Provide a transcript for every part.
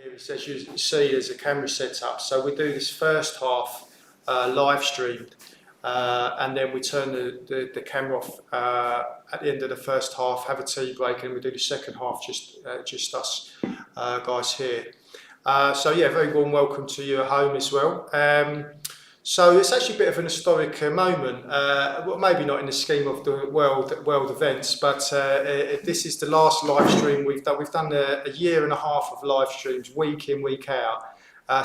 series, as you see, there's a camera set up. So we do this first half live streamed, and then we turn the camera off at the end of the first half, have a tea break, and we do the second half just us guys here. So yeah, very warm welcome to you at home as well. So it's actually a bit of an historic moment, well, maybe not in the scheme of the world events, but this is the last live stream we've done. We've done a year and a half of live streams, week in, week out,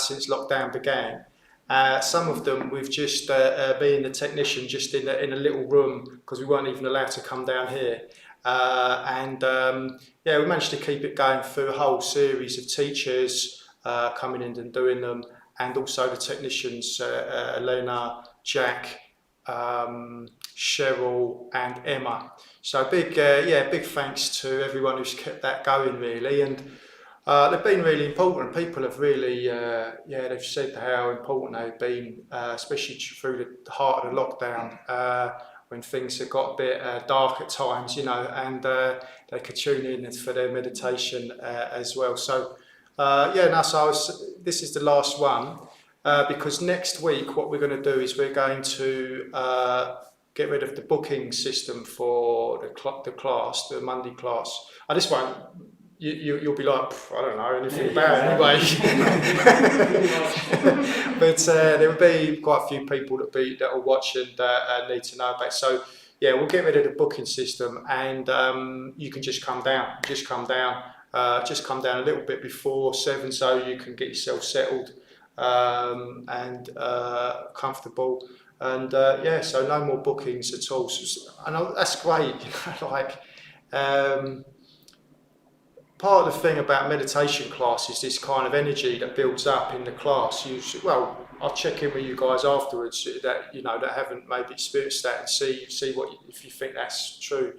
since lockdown began. Some of them we've just being the technician just in a little room because we weren't even allowed to come down here. Yeah, we managed to keep it going through a whole series of teachers coming in and doing them. And also the technicians, Elena, Jack, Cheryl and Emma. So big thanks to everyone who's kept that going really. And they've been really important. People have really, they've said how important they've been, especially through the heart of the lockdown, when things have got a bit dark at times, you know, and they could tune in for their meditation as well. So. This is the last one because next week what we're going to do is we're going to get rid of the booking system for the class, the Monday class. And this one, you'll be like, I don't know anything about it anyway. But there will be quite a few people that will watch and need to know about it. So yeah, we'll get rid of the booking system and you can just come down. Just come down a little bit before 7 so you can get yourself settled and comfortable. And so no more bookings at all. So, I know that's great. You know, like part of the thing about meditation class is this kind of energy that builds up in the class. I'll check in with you guys afterwards that that haven't maybe experienced that and see if you think that's true.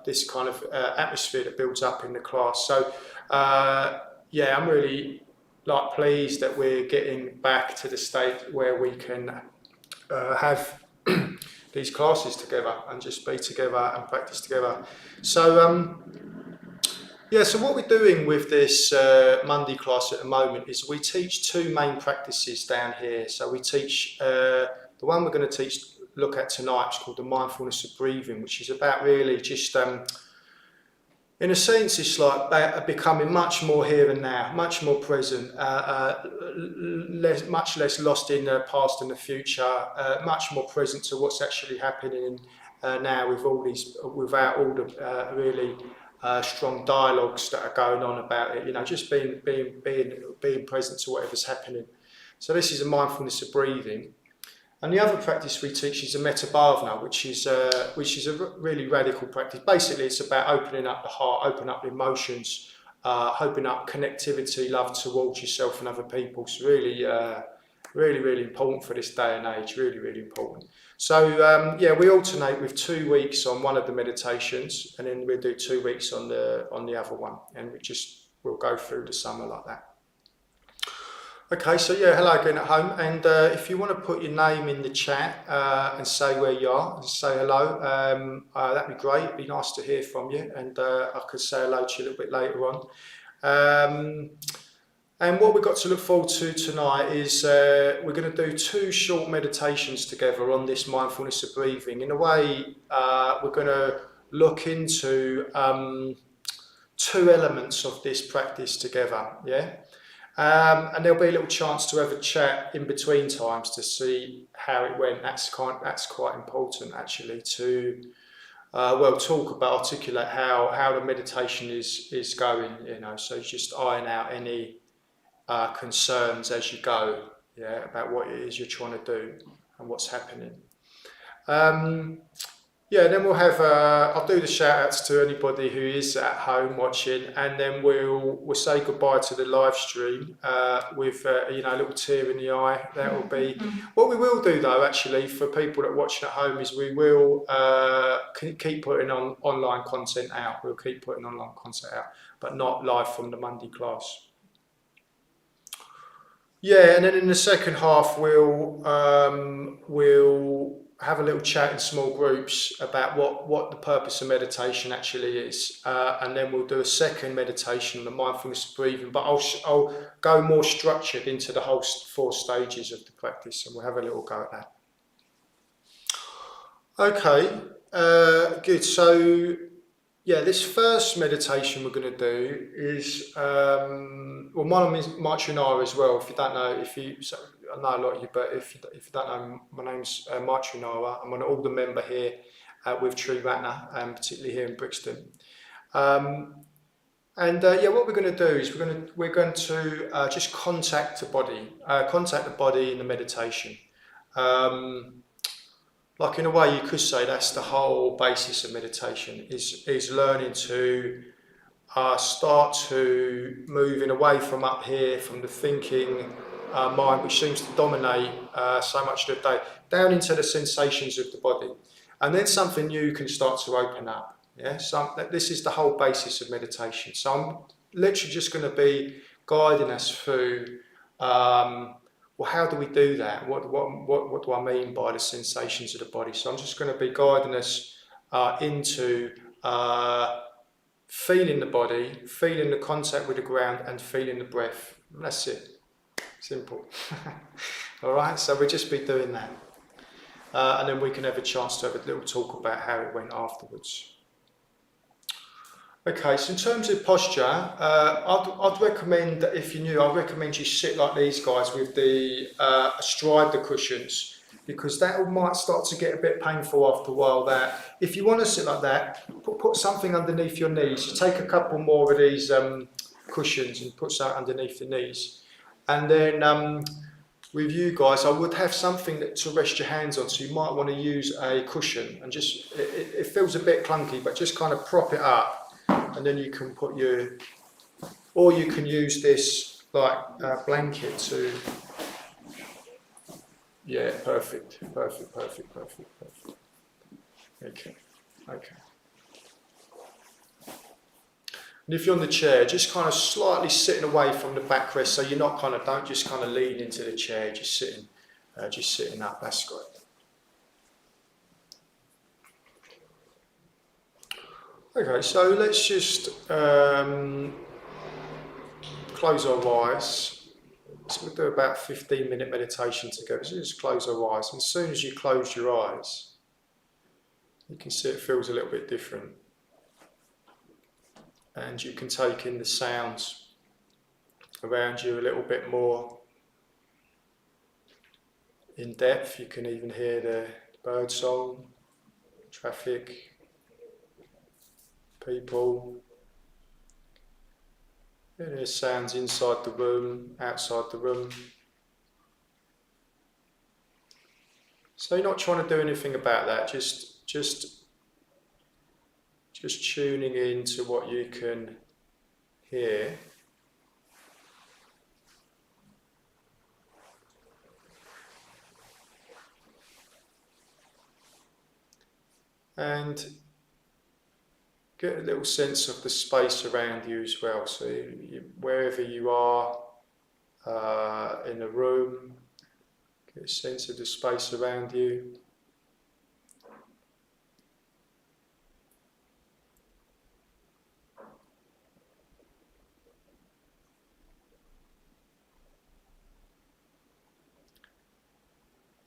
This kind of atmosphere that builds up in the class. So I'm really pleased that we're getting back to the state where we can have these classes together and just be together and practice together. So so what we're doing with this Monday class at the moment is we teach two main practices down here. So we teach the one we're going to look at tonight is called the Mindfulness of Breathing, which is about really just in a sense it's like becoming much more here and now, much more present, much less lost in the past and the future, much more present to what's actually happening now without all the really strong dialogues that are going on about it, just being present to whatever's happening. So this is a mindfulness of breathing. And the other practice we teach is a metta bhavana, which is a really radical practice. Basically, it's about opening up the heart, opening up the emotions, opening up connectivity, love towards yourself and other people. It's really, really important for this day and age. Really, really important. So we alternate with 2 weeks on one of the meditations, and then we'll do 2 weeks on the other one, and we'll go through the summer like that. Okay, so hello again at home, and if you want to put your name in the chat and say where you are and say hello, that'd be great. It'd be nice to hear from you, and I could say hello to you a little bit later on. And what we've got to look forward to tonight is we're going to do 2 short meditations together on this mindfulness of breathing. In a way, we're going to look into 2 elements of this practice together, and there'll be a little chance to have a chat in between times to see how it went. That's quite important actually to talk about, articulate how the meditation is going. So just iron out any concerns as you go, about what it is you're trying to do and what's happening. Then we'll have I'll do the shout outs to anybody who is at home watching, and then we'll say goodbye to the live stream with a little tear in the eye. That will be what we will do though. Actually, for people that are watching at home, is we will keep putting on online content out. We'll keep putting online content out, but not live from the Monday class. And then in the second half we'll have a little chat in small groups about what the purpose of meditation actually is, and then we'll do a second meditation on the mindfulness of breathing, but I'll go more structured into the whole 4 stages of the practice, and we'll have a little go at that. Okay, good. So yeah, this first meditation we're going to do is, well, my name is Maitrinara as well. If you don't know, so I know a lot of you, but if you don't know, my name's Maitrinara. I'm an older member here with Tree Ratner, particularly here in Brixton. Yeah, what we're going to do is we're going to just contact the body in the meditation. Like in a way, you could say that's the whole basis of meditation, is learning to start to moving away from up here, from the thinking mind, which seems to dominate so much of the day, down into the sensations of the body. And then something new can start to open up. Yeah, this is the whole basis of meditation. So I'm literally just going to be guiding us through well, how do we do that? What do I mean by the sensations of the body? So I'm just going to be guiding us into feeling the body, feeling the contact with the ground, and feeling the breath. That's it. Simple. All right, so we'll just be doing that. And then we can have a chance to have a little talk about how it went afterwards. Okay, so in terms of posture, I'd recommend that if you're new, I'd recommend you sit like these guys with the astride the cushions, because that might start to get a bit painful after a while. That if you want to sit like that, put something underneath your knees. You take a couple more of these cushions and put something underneath the knees, and then with you guys, I would have something to rest your hands on. So you might want to use a cushion, and just it feels a bit clunky, but just kind of prop it up. And then you can put or you can use this like blanket to, yeah, perfect. Okay. And if you're on the chair, just kind of slightly sitting away from the backrest, so you're not don't just kind of lean into the chair, just sitting up. That's great. Okay, so let's just close our eyes. So we'll do about 15-minute meditation together. So just close our eyes. And as soon as you close your eyes, you can see it feels a little bit different. And you can take in the sounds around you a little bit more in depth. You can even hear the bird song, traffic, people. There's sounds inside the room, outside the room. So you're not trying to do anything about that, just tuning in to what you can hear. And get a little sense of the space around you as well. So wherever you are in a room, get a sense of the space around you.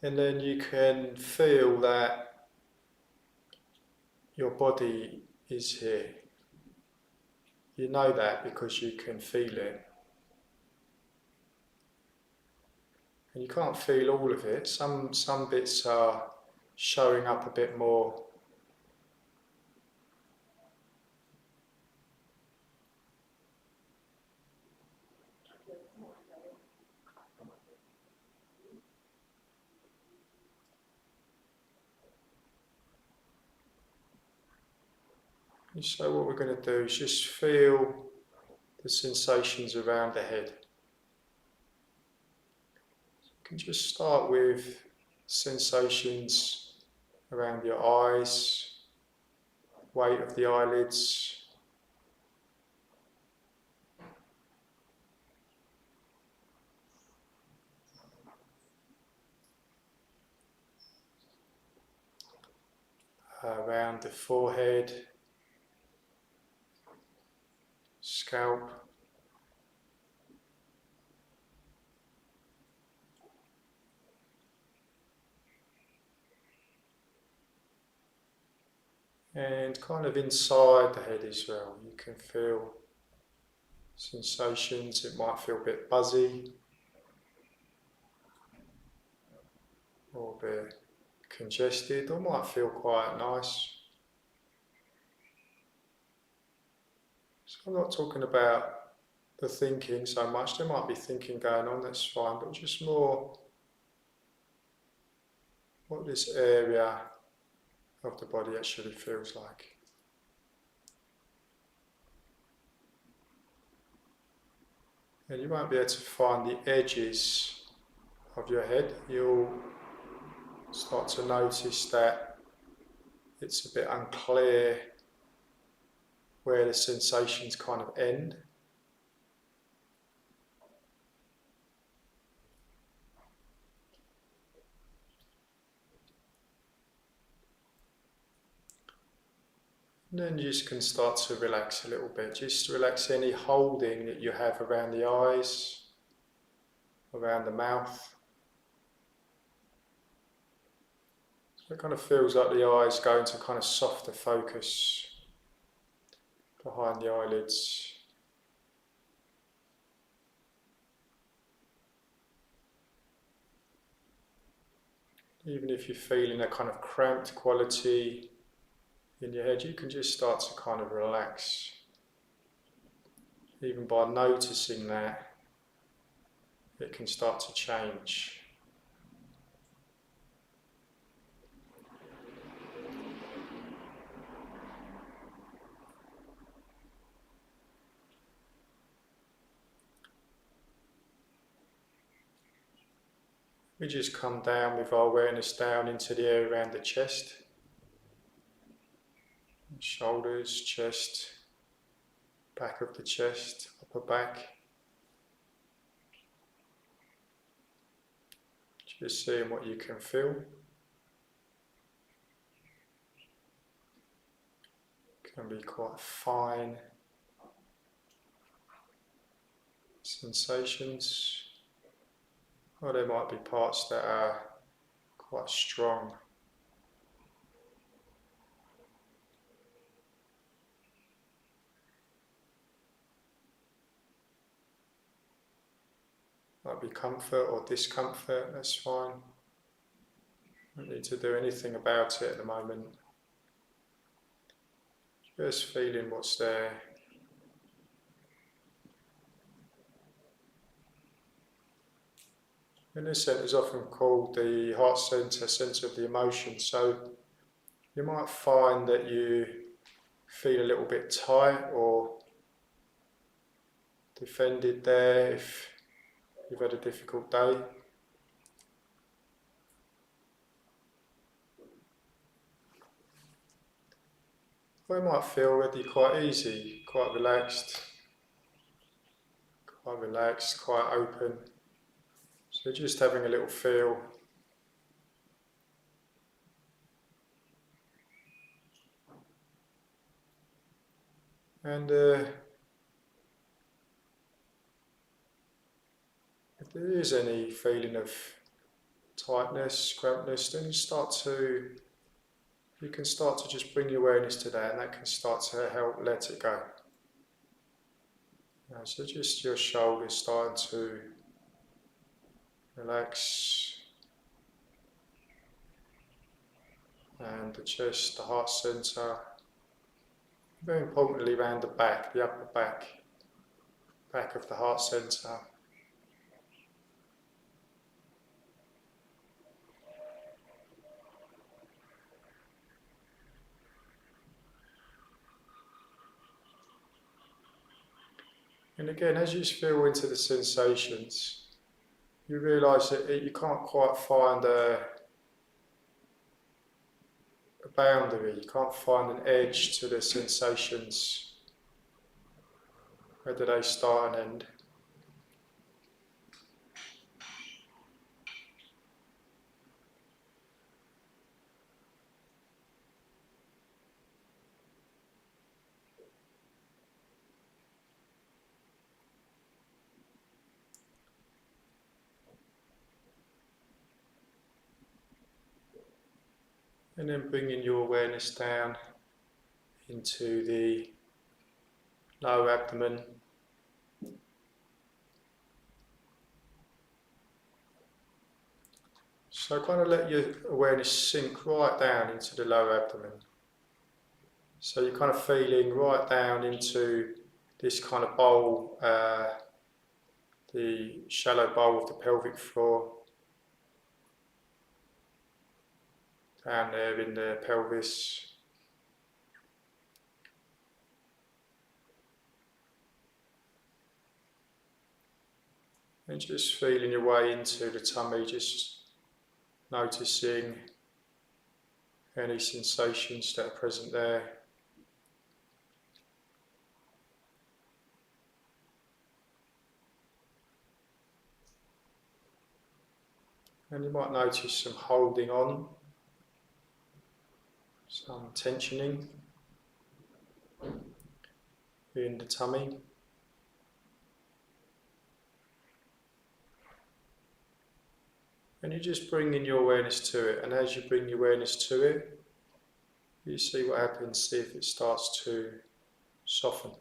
And then you can feel that your body is here. You know that because you can feel it. And you can't feel all of it. Some bits are showing up a bit more. So what we're going to do is just feel the sensations around the head. You can just start with sensations around your eyes, weight of the eyelids, around the forehead, scalp, and kind of inside the head as well. You can feel sensations. It might feel a bit buzzy or a bit congested, or might feel quite nice. So I'm not talking about the thinking so much. There might be thinking going on, that's fine, but just more what this area of the body actually feels like. And you won't be able to find the edges of your head. You'll start to notice that it's a bit unclear where the sensations kind of end. And then you just can start to relax a little bit. Just relax any holding that you have around the eyes, around the mouth. So it kind of feels like the eyes go into kind of softer focus behind the eyelids. Even if you're feeling a kind of cramped quality in your head, you can just start to kind of relax. Even by noticing that, it can start to change. We just come down with our awareness down into the area around the chest, shoulders, chest, back of the chest, upper back. Just seeing what you can feel. Can be quite fine sensations, or there might be parts that are quite strong. Might be comfort or discomfort, that's fine. Don't need to do anything about it at the moment. Just feeling what's there. And this centre is often called the heart centre, centre of the emotions. So you might find that you feel a little bit tight or defended there if you've had a difficult day. Or you might feel already quite easy, quite relaxed, quite open. So just having a little feel. And if there is any feeling of tightness, crampedness, then you can start to just bring your awareness to that, and that can start to help let it go. So just your shoulders starting to relax, and the chest, the heart centre, very importantly around the back, the upper back of the heart centre. And again, as you just feel into the sensations, you realise that you can't quite find a boundary, you can't find an edge to the sensations. Where do they start and end? And then bringing your awareness down into the lower abdomen. So kind of let your awareness sink right down into the lower abdomen. So you're kind of feeling right down into this kind of bowl, the shallow bowl of the pelvic floor, down there in the pelvis. And just feeling your way into the tummy, just noticing any sensations that are present there. And you might notice some holding on, some tensioning in the tummy. And you just bring in your awareness to it, and as you bring your awareness to it, you see what happens, see if it starts to soften.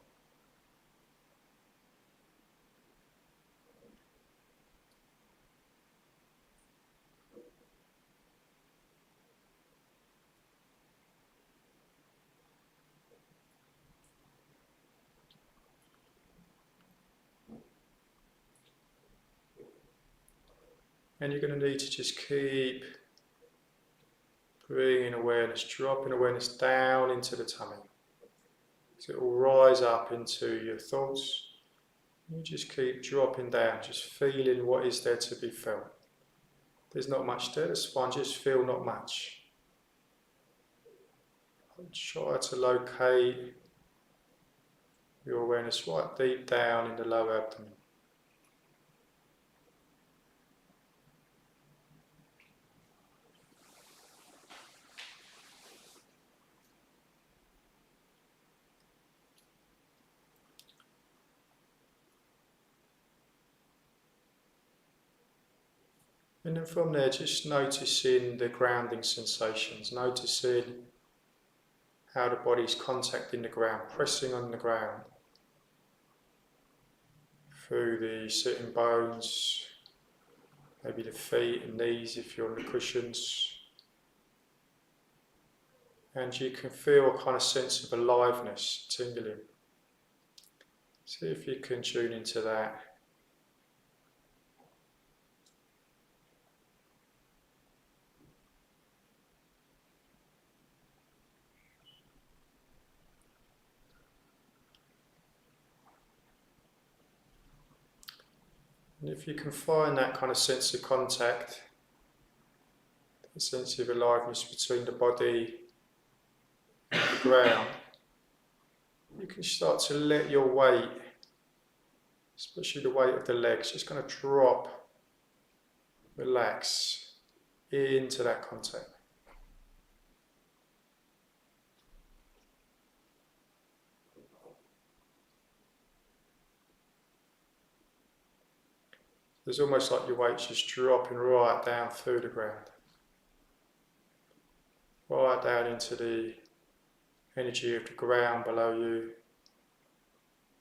And you're going to need to just keep bringing awareness, dropping awareness down into the tummy. So it will rise up into your thoughts. You just keep dropping down, just feeling what is there to be felt. There's not much there, that's fine, just feel not much. Try to locate your awareness right deep down in the lower abdomen. And then from there, just noticing the grounding sensations, noticing how the body's contacting the ground, pressing on the ground through the sitting bones, maybe the feet and knees if you're on the cushions. And you can feel a kind of sense of aliveness tingling. See if you can tune into that. And if you can find that kind of sense of contact, a sense of aliveness between the body and the ground, you can start to let your weight, especially the weight of the legs, just going to drop, relax into that contact. It's almost like your weight's just dropping right down through the ground, right down into the energy of the ground below you.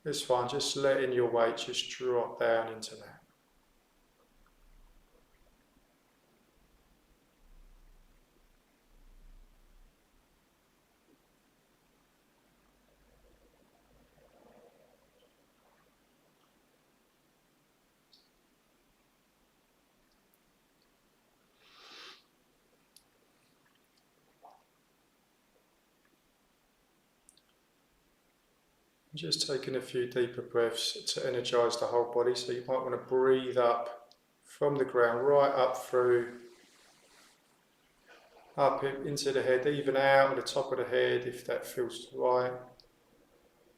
It's fine, just letting your weight just drop down into that. Just taking a few deeper breaths to energise the whole body, so you might want to breathe up from the ground, right up through, up into the head, even out at the top of the head if that feels right.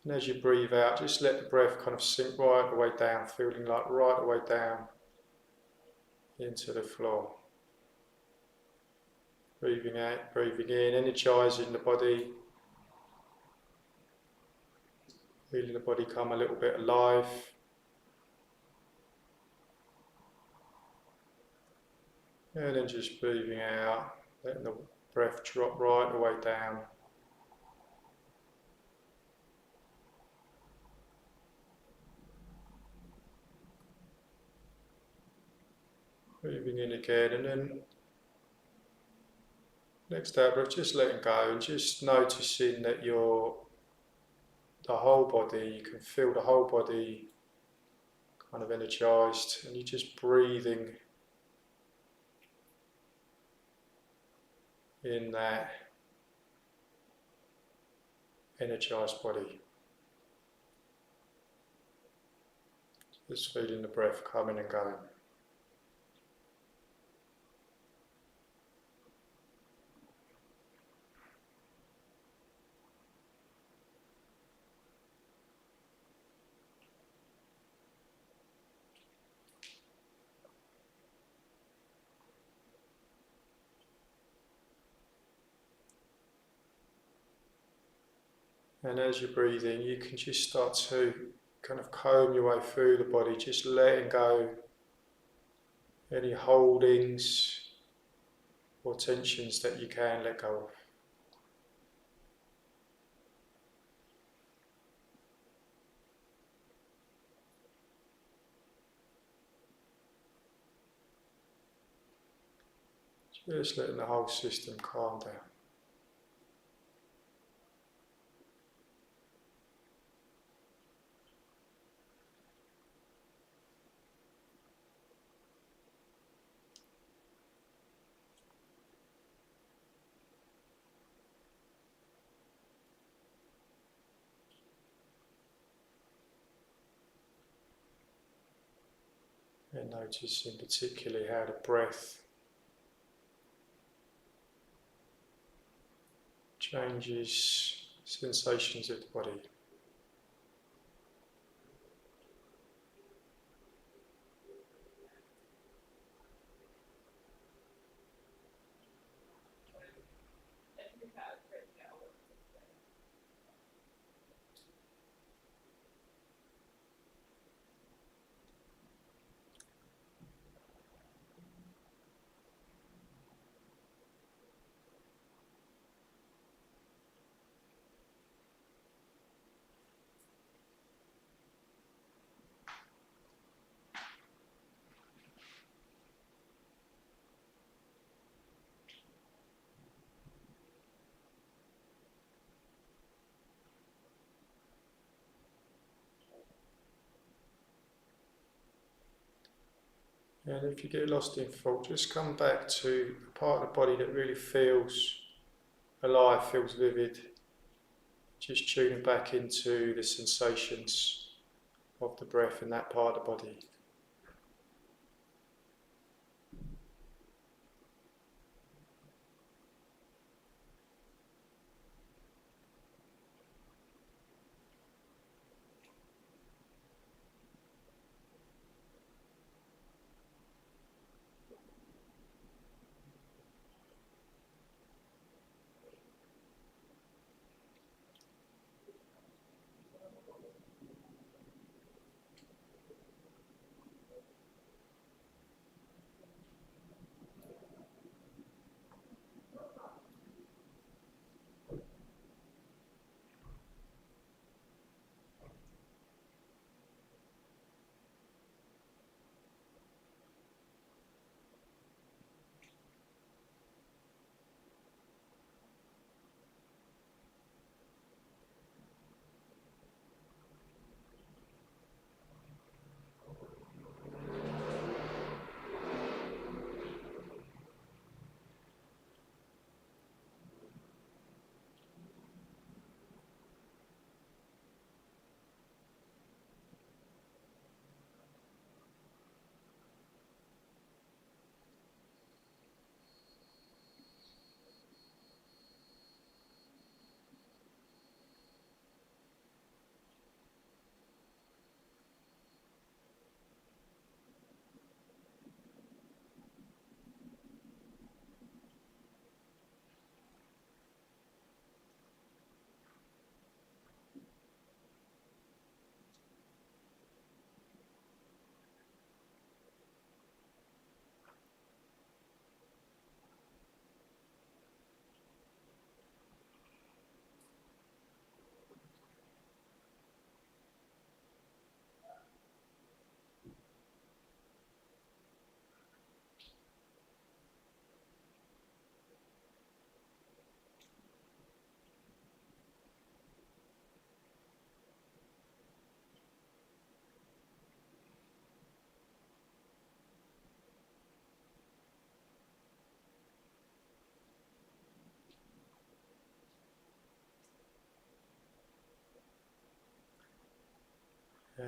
And as you breathe out, just let the breath kind of sink right the way down, feeling like right the way down into the floor. Breathing out, breathing in, energising the body. Feeling the body come a little bit alive. And then just breathing out, letting breath drop right the way down. Breathing in again, and then next out breath, just letting go and just noticing that the whole body, you can feel the whole body kind of energized, and you're just breathing in that energized body. Just feeling the breath coming and going. And as you're breathing, you can just start to kind of comb your way through the body, just letting go any holdings or tensions that you can let go of. Just letting the whole system calm down. And noticing particularly how the breath changes sensations of the body. And if you get lost in thought, just come back to the part of the body that really feels alive, feels vivid. Just tuning back into the sensations of the breath in that part of the body.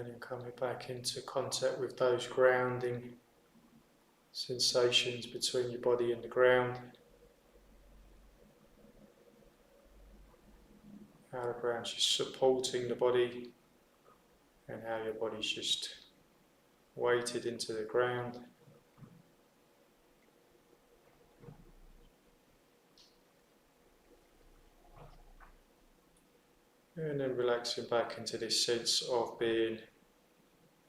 and coming back into contact with those grounding sensations between your body and the ground. How the ground's just supporting the body and how your body's just weighted into the ground. And then relaxing back into this sense of being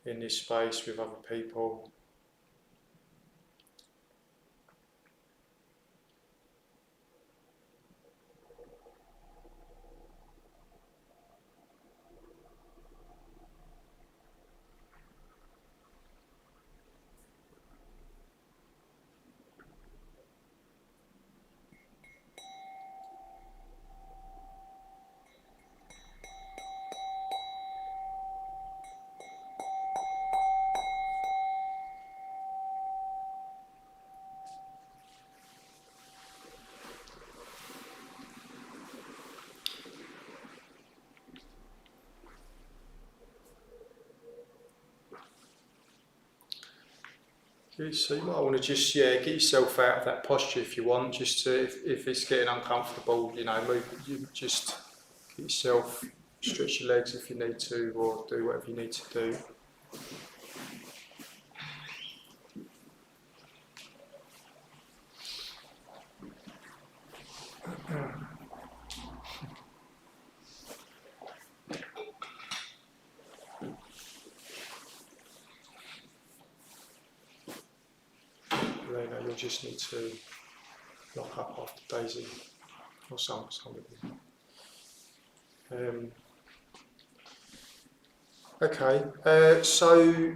in this space with other people. So you might want to just get yourself out of that posture if you want, just to, if it's getting uncomfortable, move, you just get yourself, stretch your legs if you need to, or do whatever you need to do. You'll just need to lock up after Daisy or somebody. Okay, so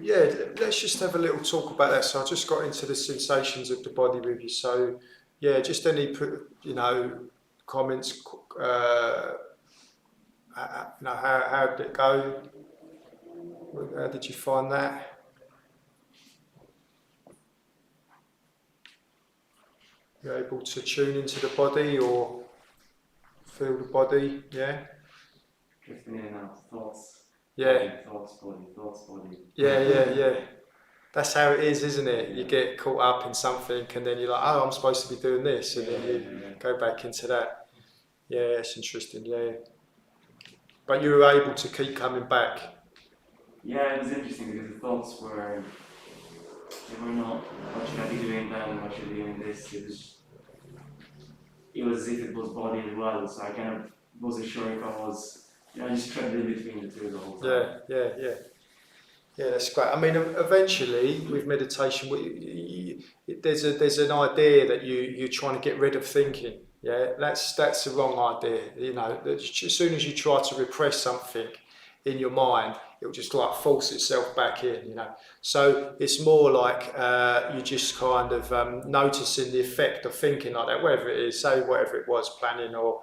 let's just have a little talk about that. So I just got into the sensations of the body with you. So just any comments. How did it go? How did you find that? You're able to tune into the body or feel the body, yeah? Drifting in and out, thoughts. Yeah. Thoughts, body. Yeah. That's how it is, isn't it? You get caught up in something and then you're like, oh, I'm supposed to be doing this, and then you go back into that. Yeah, it's interesting, yeah. But you were able to keep coming back. Yeah, it was interesting because the thoughts were not, what should I be doing then, what should I be doing this? It was as if it was body as well, so I kind of wasn't sure if I was, just traveling between the two the whole time. Yeah, that's great. I mean, eventually with meditation, there's an idea that you're trying to get rid of thinking. Yeah, that's the wrong idea. As soon as you try to repress something in your mind, it'll just like force itself back in. So it's more like you're just kind of noticing the effect of thinking like that, whatever it is, say whatever it was, planning or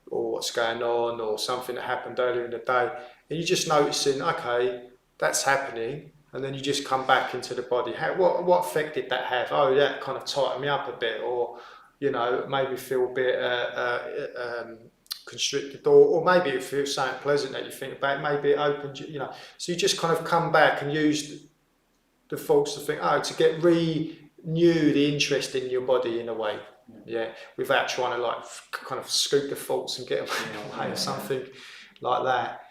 what's going on or something that happened earlier in the day, and you're just noticing, okay, that's happening, and then you just come back into the body. What effect did that have? Oh, that kind of tightened me up a bit, or made me feel a bit constricted, or maybe it feels something pleasant that you think about. Maybe it opened, So you just kind of come back and use the thoughts to think, to renew the interest in your body in a way. Yeah, without trying to like kind of scoop the thoughts and get away or something like that.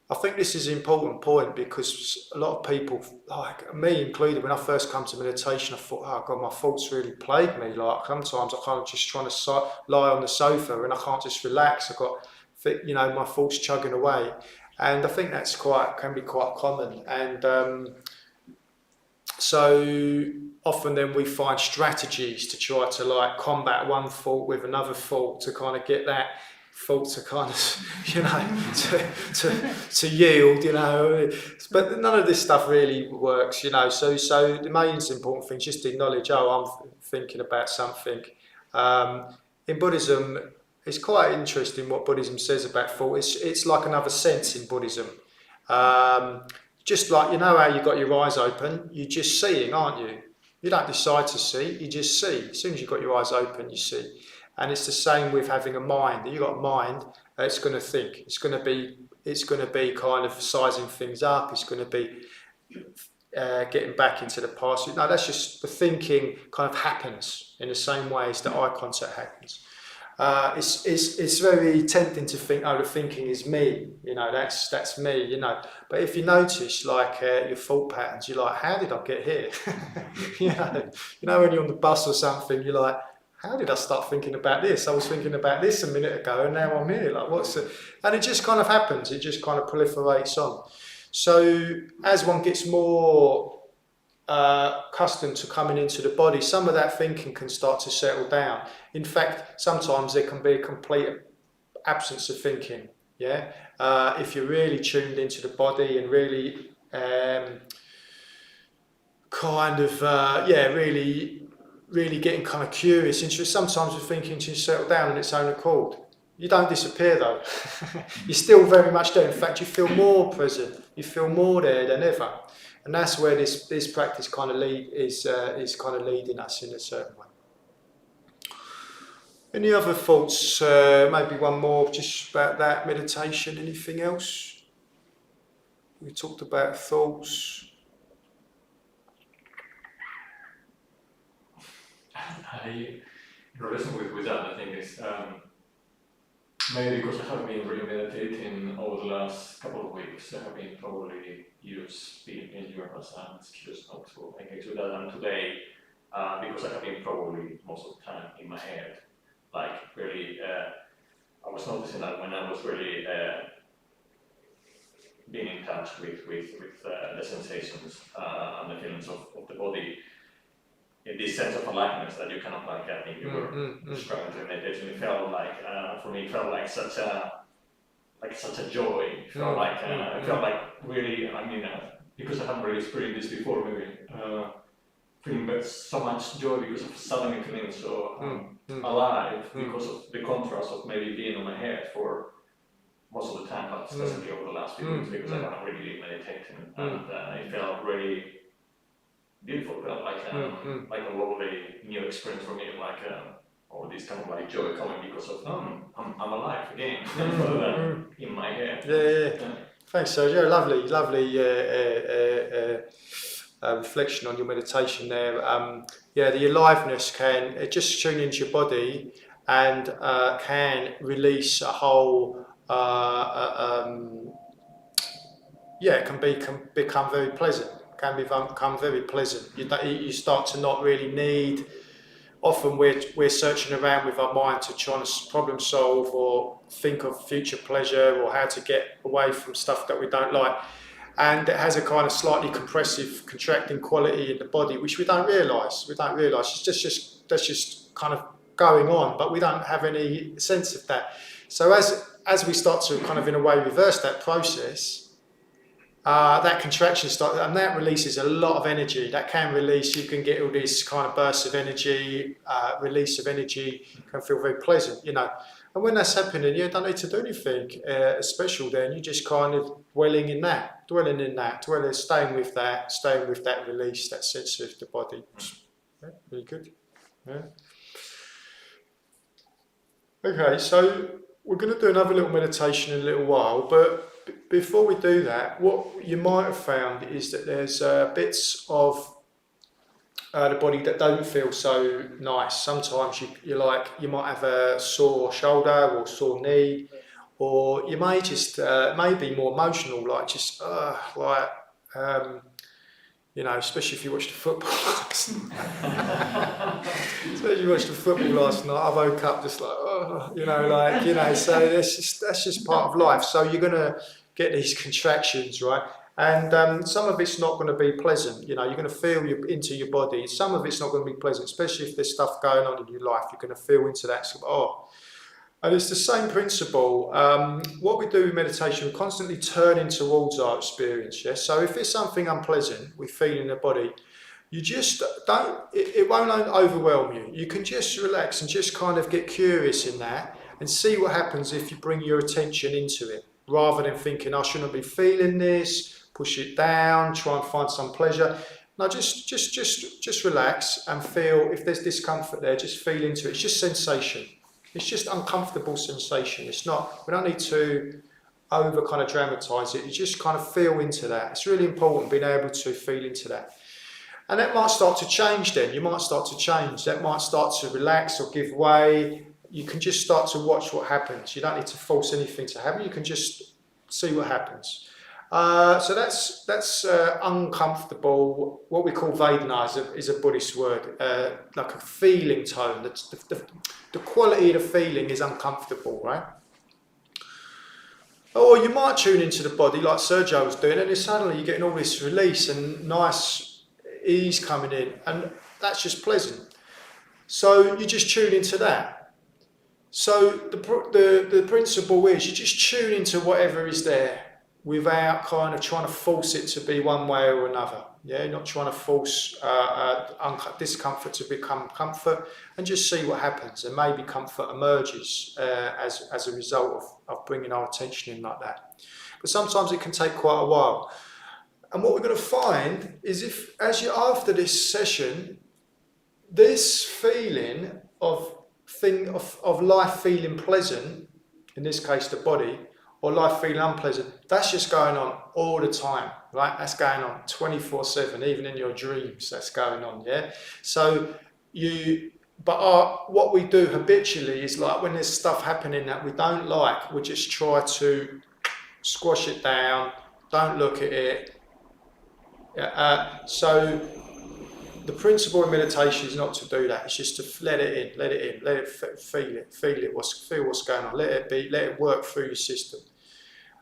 I think this is an important point because a lot of people, like me included, when I first come to meditation, I thought, oh God, my thoughts really plague me. Like sometimes I kind of just trying to lie on the sofa and I can't just relax. I've got, my thoughts chugging away, and I think that's can be quite common. And so often then we find strategies to try to like combat one thought with another thought to kind of get that thought to kind of, to yield, but none of this stuff really works, so the main important thing is just to acknowledge, I'm thinking about something. In Buddhism, it's quite interesting what Buddhism says about thought. It's like another sense in Buddhism. Just like, how you got your eyes open, you're just seeing, aren't you? You don't decide to see, you just see. As soon as you've got your eyes open, you see. And it's the same with having a mind. You've got a mind, it's going to think. It's going to be it's going to be kind of sizing things up, it's going to be getting back into the past. No, that's just the thinking kind of happens in the same way as the eye contact happens. It's very tempting to think, oh, the thinking is me, you know, that's me, you know. But if you notice, like your thought patterns, you're like, how did I get here? you know, when you're on the bus or something, you're like, how did I start thinking about this? I was thinking about this a minute ago, and now I'm here. Like, what's it? And it just kind of happens. It just kind of proliferates on. So as one gets more accustomed to coming into the body, some of that thinking can start to settle down. In fact, sometimes there can be a complete absence of thinking. Yeah, if you're really tuned into the body and really really getting kind of curious into it, sometimes the thinking can settle down on its own accord. You don't disappear though. You're still very much there. In fact, you feel more present. You feel more there than ever. And that's where this practice kind of is kind of leading us in a certain way. Any other thoughts? Maybe one more just about that meditation. Anything else? We talked about thoughts. In relation with that, I think is maybe because I have been really meditating over the last couple of weeks, I have been probably used being in Europe as an excuse not to engage with that. And today, because I have been probably most of the time in my head, like really, I was noticing that when I was really being in touch with the sensations and the feelings of the body, in this sense of aliveness that you cannot, like, I think you were describing to meditation, it felt like, for me, it felt like such a joy. It felt like, it felt like really, I mean, because I haven't really experienced this before, maybe, feeling so much joy because of suddenly feeling so alive, because of the contrast of maybe being on my head for most of the time, but especially over the last few weeks, because I haven't really been meditating, and it felt really beautiful. It felt like a lovely new experience for me, like all this kind of like joy coming because of I'm alive again, rather than in my head. Yeah. Thanks, Sergio. Lovely reflection on your meditation there. The aliveness can just tune into your body and can release a whole. Can become very pleasant. Can become very pleasant. You start to not really need. Often we're searching around with our mind to try to problem solve or think of future pleasure or how to get away from stuff that we don't like, and it has a kind of slightly compressive, contracting quality in the body, which we don't realise. It's that's just kind of going on, but we don't have any sense of that. So as we start to kind of in a way reverse that process. That contraction starts, and that releases a lot of energy. That can release, you can get all these kind of bursts of energy, release of energy, can feel very pleasant, you know. And when that's happening, you don't need to do anything special then. You're just kind of dwelling in that, staying with that release, that sense of the body. Yeah, really good. Yeah. Okay, so we're going to do another little meditation in a little while, but before we do that, what you might have found is that there's bits of the body that don't feel so nice. Sometimes you might have a sore shoulder or sore knee, or you may just may be more emotional, like just especially if you watched the football last night. Especially if you watched the football last night, I woke up just like, so that's just part of life. So you're going to get these contractions, right? And some of it's not going to be pleasant. You know, you're going to feel into your body. Some of it's not going to be pleasant, especially if there's stuff going on in your life. You're going to feel into that. And it's the same principle. What we do in meditation, we constantly turning towards our experience. Yes. So if it's something unpleasant we feel in the body, you just don't. It won't overwhelm you. You can just relax and just kind of get curious in that and see what happens if you bring your attention into it, rather than thinking I shouldn't be feeling this. Push it down. Try and find some pleasure. No, just relax and feel. If there's discomfort there, just feel into it. It's just sensation. It's just uncomfortable sensation. It's not. We don't need to over kind of dramatise it. You just kind of feel into that. It's really important being able to feel into that. And that might start to change then. You might start to change. That might start to relax or give way. You can just start to watch what happens. You don't need to force anything to happen. You can just see what happens. So that's uncomfortable. What we call Vedana is a Buddhist word, like a feeling tone. The quality of the feeling is uncomfortable, right? Or you might tune into the body like Sergio was doing, and then suddenly you're getting all this release and nice ease coming in, and that's just pleasant. So you just tune into that. So the principle is you just tune into whatever is there without kind of trying to force it to be one way or another. Yeah, not trying to force discomfort to become comfort, and just see what happens. And maybe comfort emerges as a result of bringing our attention in like that. But sometimes it can take quite a while. And what we're going to find is after this session, this feeling of life feeling pleasant, in this case the body, or life feeling unpleasant, that's just going on all the time, right? That's going on 24/7, even in your dreams, that's going on, yeah? So what we do habitually is like when there's stuff happening that we don't like, we just try to squash it down, don't look at it. So the principle in meditation is not to do that. It's just to let it in, let it feel it, feel what's going on, let it be, let it work through your system.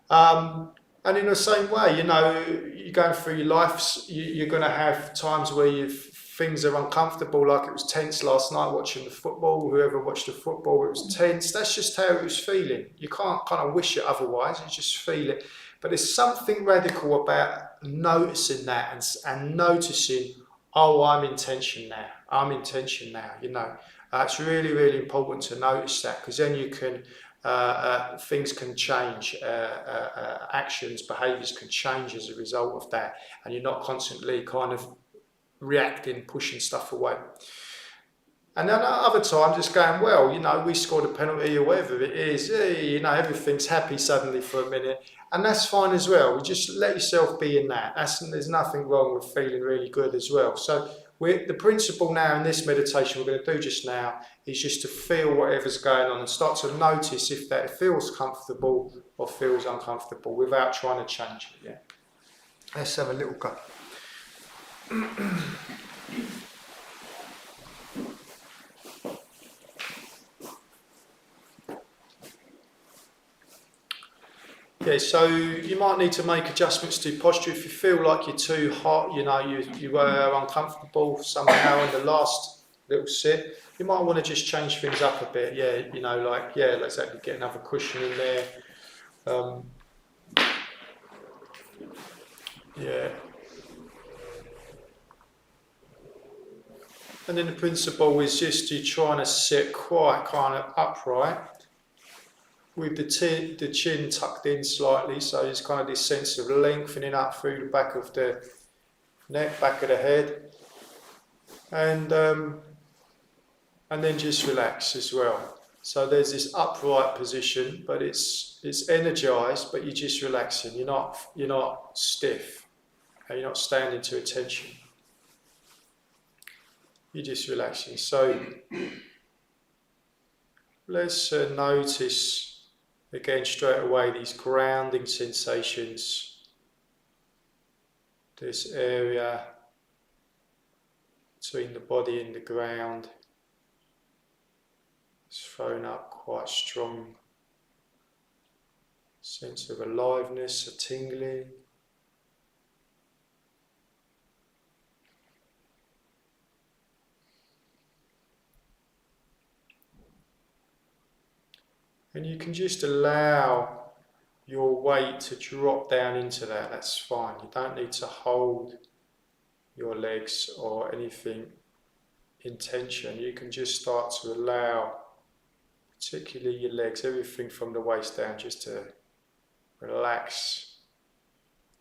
And in the same way, you're going through your life, you're going to have times where things are uncomfortable, like it was tense last night watching the football. Whoever watched the football, it was tense. That's just how it was feeling. You can't kind of wish it otherwise, you just feel it. But there's something radical about noticing that and noticing, oh, I'm in tension now. I'm in tension now, It's really, really important to notice that, because then you can, things can change, actions, behaviours can change as a result of that, and you're not constantly kind of reacting, pushing stuff away. And then at other times it's going, well, we scored a penalty or whatever it is, everything's happy suddenly for a minute, and that's fine as well. You just let yourself be in that. There's nothing wrong with feeling really good as well. So the principle now in this meditation we're going to do just now is just to feel whatever's going on and start to notice if that feels comfortable or feels uncomfortable without trying to change it. Yeah. Let's have a little go. Okay, so you might need to make adjustments to posture if you feel like you're too hot, you were uncomfortable somehow in the last little sit. You might want to just change things up a bit, let's actually get another cushion in there. And then the principle is just you're trying to sit quite kind of upright, with the chin tucked in slightly, so there's kind of this sense of lengthening up through the back of the neck, back of the head, and then just relax as well. So there's this upright position, but it's energized, but you're just relaxing. You're not stiff, you're not standing to attention. You're just relaxing. So let's notice. Again, straight away, these grounding sensations, this area between the body and the ground is thrown up quite strong sense of aliveness, a tingling. And you can just allow your weight to drop down into that, that's fine. You don't need to hold your legs or anything in tension. You can just start to allow, particularly your legs, everything from the waist down, just to relax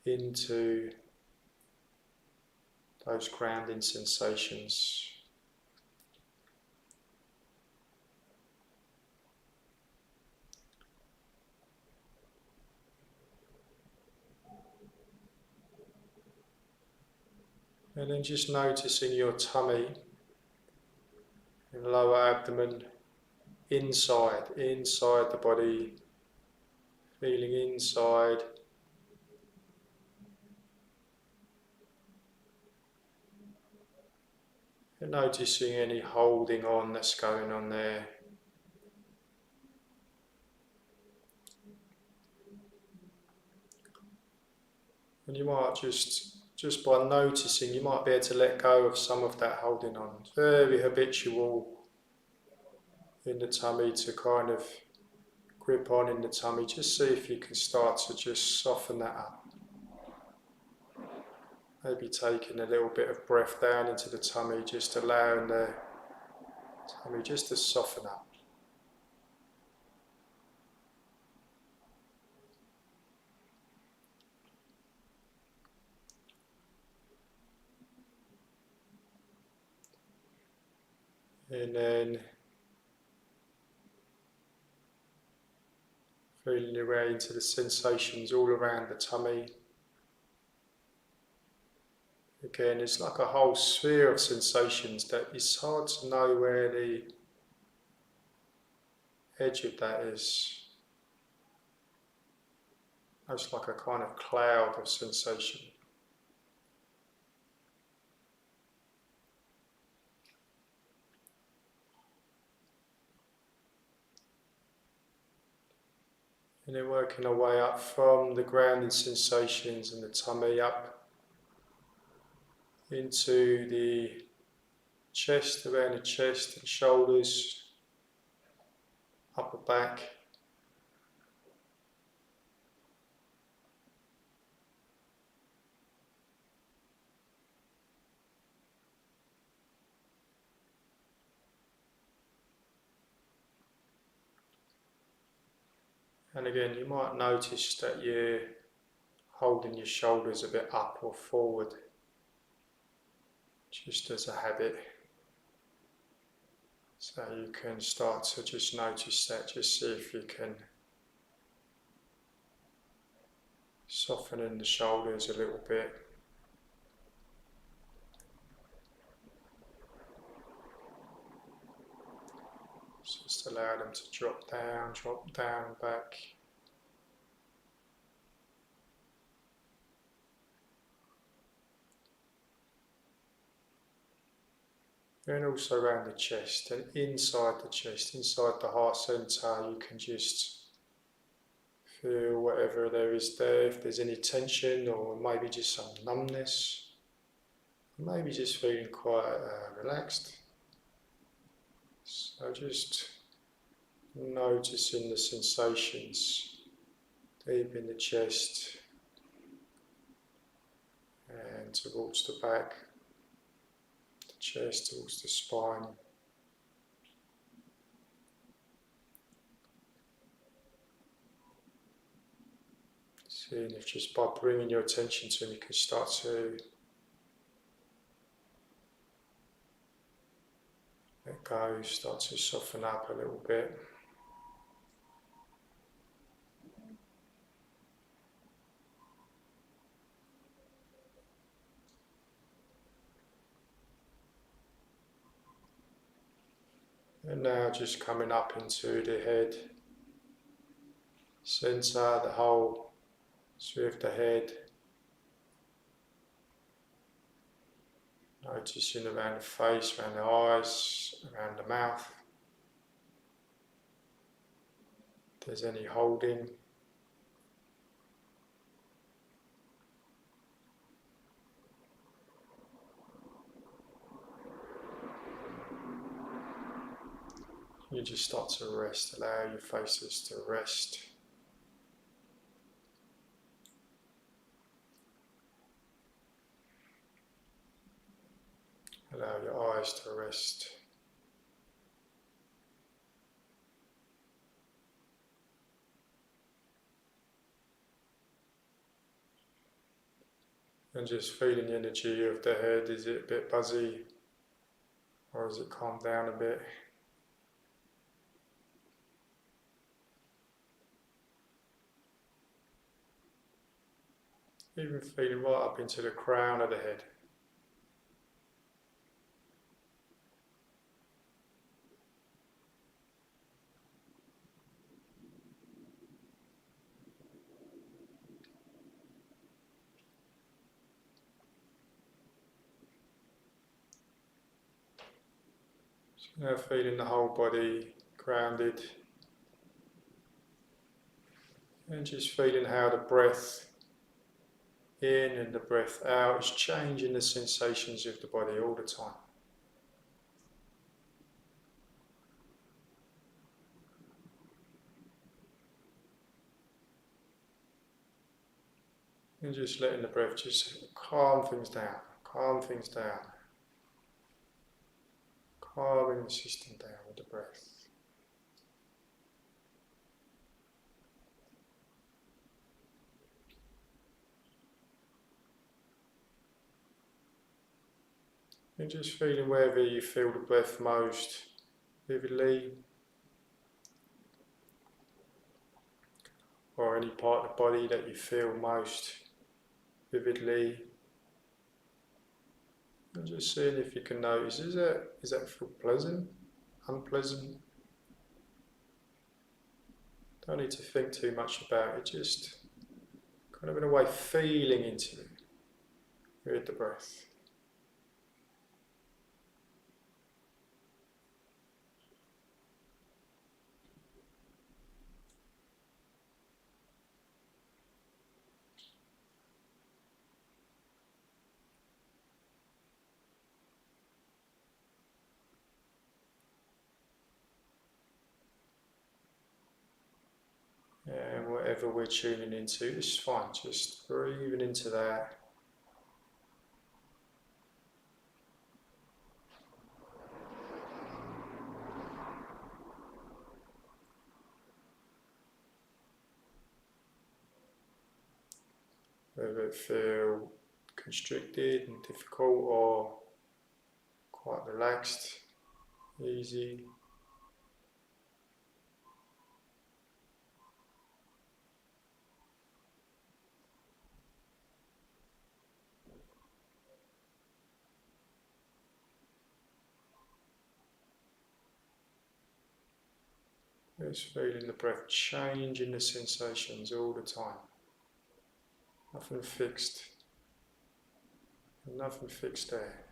into those grounding sensations. And then just noticing your tummy and lower abdomen inside the body, feeling inside. And noticing any holding on that's going on there. And you might just by noticing, you might be able to let go of some of that holding on. It's very habitual in the tummy to kind of grip on in the tummy. Just see if you can start to just soften that up. Maybe taking a little bit of breath down into the tummy, just allowing the tummy just to soften up. And then feeling your way into the sensations all around the tummy. Again, it's like a whole sphere of sensations that it's hard to know where the edge of that is. It's like a kind of cloud of sensation. And then working our way up from the grounding sensations and the tummy up into the chest, around the chest and shoulders, upper back. And again, you might notice that you're holding your shoulders a bit up or forward, just as a habit. So you can start to just notice that, just see if you can soften in the shoulders a little bit. Just allow them to drop down, back. And also around the chest and inside the chest, inside the heart centre, you can just feel whatever there is there, if there's any tension or maybe just some numbness, maybe just feeling quite relaxed. So just noticing the sensations deep in the chest and towards the back, the chest towards the spine. Seeing if just by bringing your attention to them you can start to let go, start to soften up a little bit. And now just coming up into the head centre, the whole sphere of the head. Noticing around the face, around the eyes, around the mouth. If there's any holding. You just start to rest, allow your faces to rest. Allow your eyes to rest. And just feeling the energy of the head. Is it a bit buzzy or has it calmed down a bit? Even feeling right up into the crown of the head. Now feeling the whole body grounded, and just feeling how the breath in and the breath out is changing the sensations of the body all the time. And just letting the breath just calm things down, calming the system down with the breath. And just feeling wherever you feel the breath most vividly, or any part of the body that you feel most vividly. And just seeing if you can notice, does that feel pleasant, unpleasant? Don't need to think too much about it, just kind of in a way feeling into it with the breath. And whatever we're tuning into is fine, just breathing into that. Whether it feel constricted and difficult or quite relaxed, easy. Just feeling the breath changing the sensations all the time. Nothing fixed. Nothing fixed there.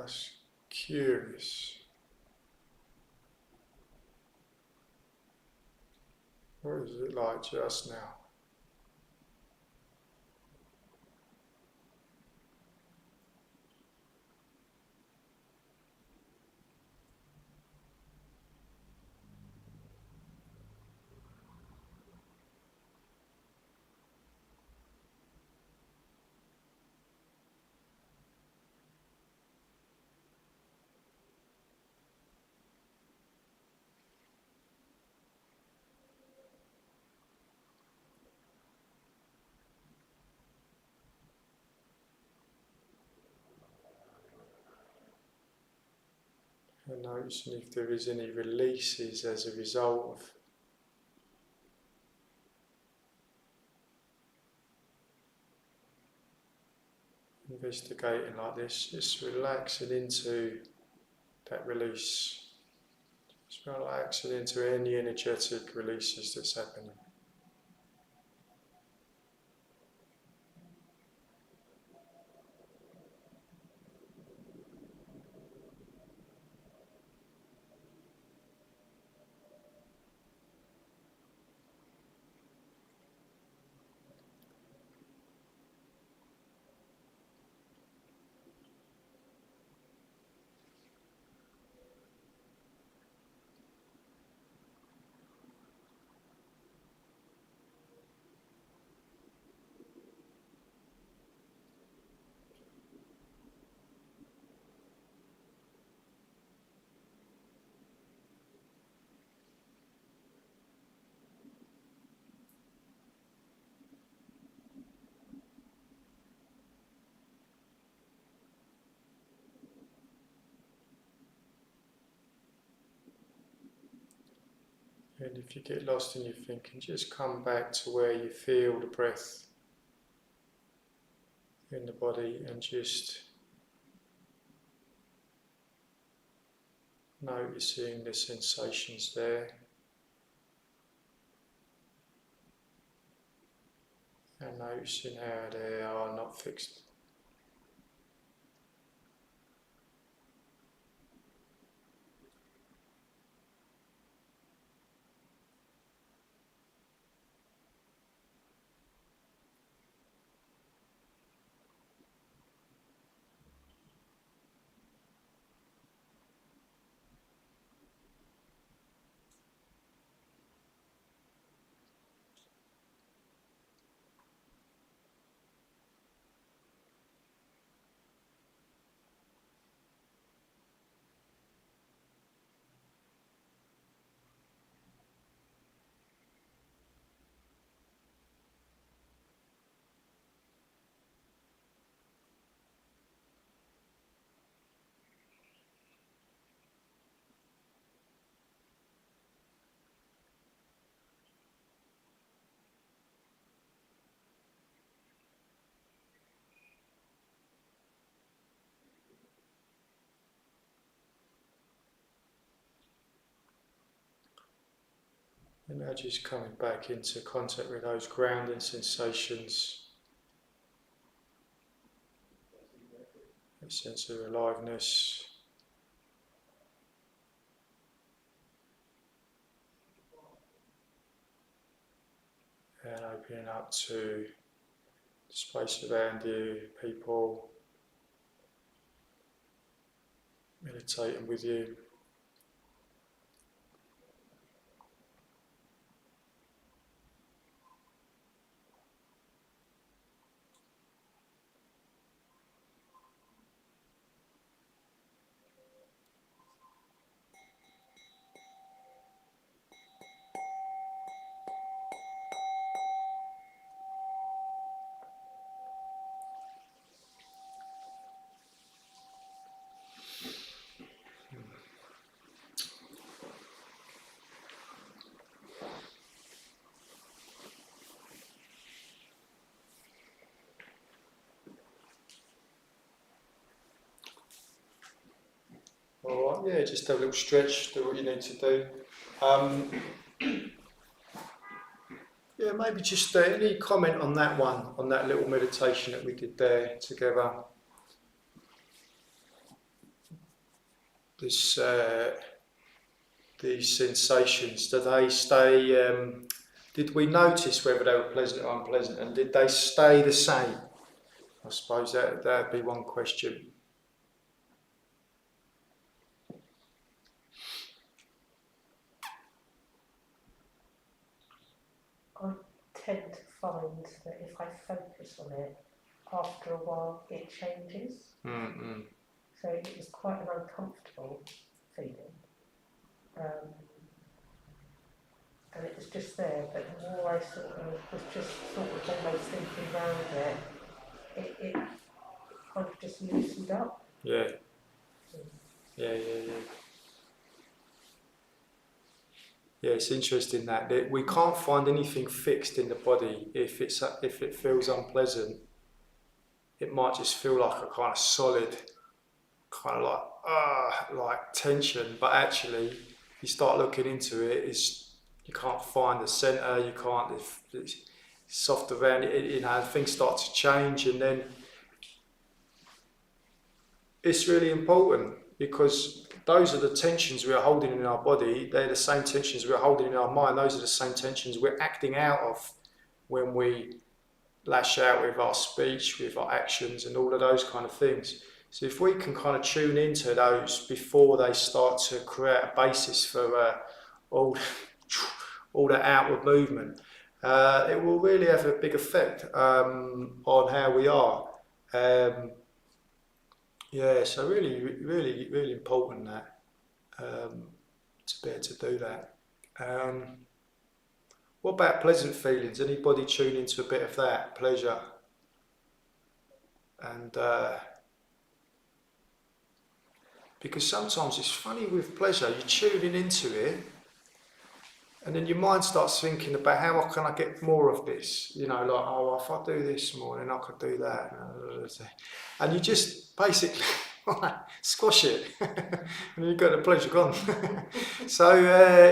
Just curious. What is it like just now? And noticing if there is any releases as a result of investigating like this, just relaxing into that release, just relaxing into any energetic releases that's happening. And if you get lost in your thinking, just come back to where you feel the breath in the body and just noticing the sensations there. And noticing how they are not fixed. And now just coming back into contact with those grounding sensations, that sense of aliveness. And opening up to the space around you, people meditating with you. Alright, yeah, just have a little stretch, do what you need to do. Yeah, maybe just any comment on that one, on that little meditation that we did there together. This, these sensations, do they stay, did we notice whether they were pleasant or unpleasant, and did they stay the same? I suppose that'd be one question. I tend to find that if I focus on it, after a while it changes. Mm-hmm. So it was quite an uncomfortable feeling. And it was just there, but the more I sort of was just sort of almost thinking around it kind of just loosened up. Yeah. Mm. Yeah. Yeah, it's interesting that we can't find anything fixed in the body. If it feels unpleasant, it might just feel like a kind of solid, kind of like tension. But actually, you start looking into it, you can't find the centre. You can't. It's soft around it. Things start to change, and then it's really important because those are the tensions we are holding in our body. They're the same tensions we're holding in our mind. Those are the same tensions we're acting out of when we lash out with our speech, with our actions, and all of those kind of things. So if we can kind of tune into those before they start to create a basis for all that outward movement, it will really have a big effect on how we are. Yeah, so really important that to be able to do that. What about pleasant feelings? Anybody tune into a bit of that, pleasure? And because sometimes it's funny with pleasure, you're tuning into it And then your mind starts thinking about how can I get more of this? You know, like, oh, if I do this more, then I could do that. And you just basically squash it. And you've got the pleasure gone. So,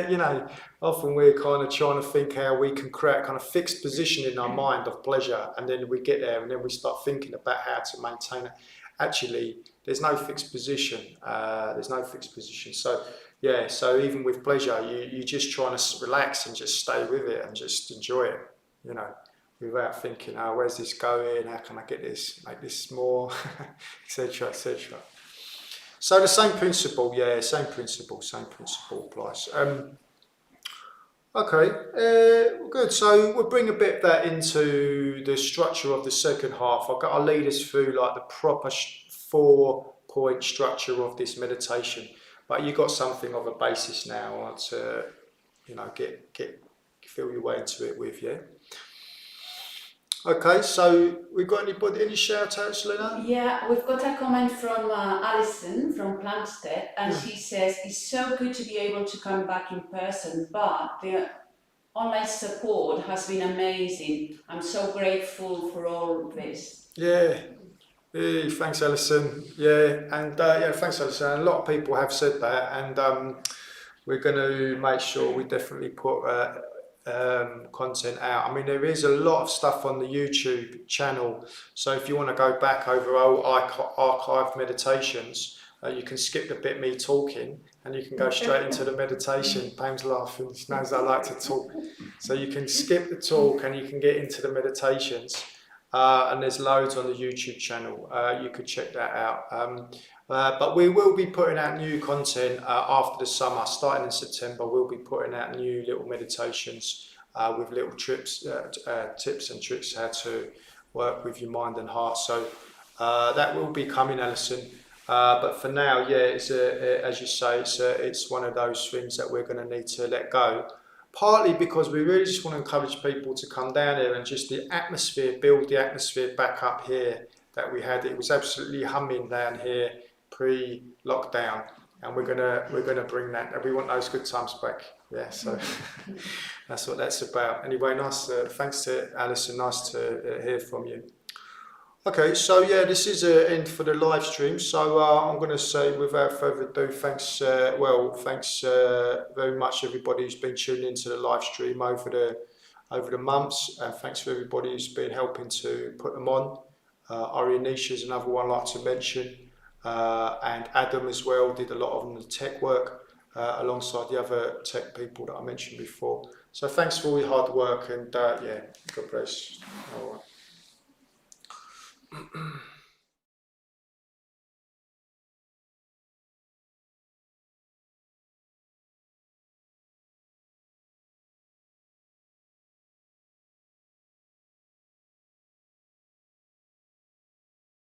you know, often we're kind of trying to think how we can create a kind of fixed position in our mind of pleasure. And then we get there and then we start thinking about how to maintain it. Actually, there's no fixed position. There's no fixed position. So, yeah, so even with pleasure, you're just trying to relax and just stay with it and just enjoy it, you know, without thinking, oh, where's this going? How can I get this, make this more, etc., etc. So the same principle, yeah, same principle applies. Okay, good. So we'll bring a bit of that into the structure of the second half. I'll lead us through like the proper 4-point structure of this meditation. But you got something of a basis now to, you know, feel your way into it with, yeah. Okay, so we've got any shout outs, Lena? Yeah, we've got a comment from Alison from Plumstead, and she says it's so good to be able to come back in person, but the online support has been amazing. I'm so grateful for all of this. Yeah. Hey, thanks, Alison. Yeah, and yeah, thanks, Alison. A lot of people have said that, and we're going to make sure we definitely put content out. I mean, there is a lot of stuff on the YouTube channel, so if you want to go back over old archived meditations, you can skip the bit me talking, and you can go straight into the meditation. Pam's laughing; she knows I like to talk, so you can skip the talk and you can get into the meditations. And there's loads on the YouTube channel. You could check that out. But we will be putting out new content after the summer. Starting in September, we'll be putting out new little meditations with little tips and tricks how to work with your mind and heart. So that will be coming, Alison. But for now, yeah, it's as you say, it's one of those things that we're going to need to let go. Partly because we really just want to encourage people to come down here and just the atmosphere, build the atmosphere back up here that we had. It was absolutely humming down here pre-lockdown, and we're gonna bring that. We want those good times back. Yeah, so that's what that's about. Anyway, nice. Thanks to Alison. Nice to hear from you. Okay, so yeah, this is an end for the live stream. So I'm going to say, without further ado, thanks very much everybody who's been tuning into the live stream over the months, and thanks for everybody who's been helping to put them on. Ari Nisha is another one I'd like to mention, and Adam as well did a lot of the tech work alongside the other tech people that I mentioned before. So thanks for all your hard work, and yeah, God bless. All right.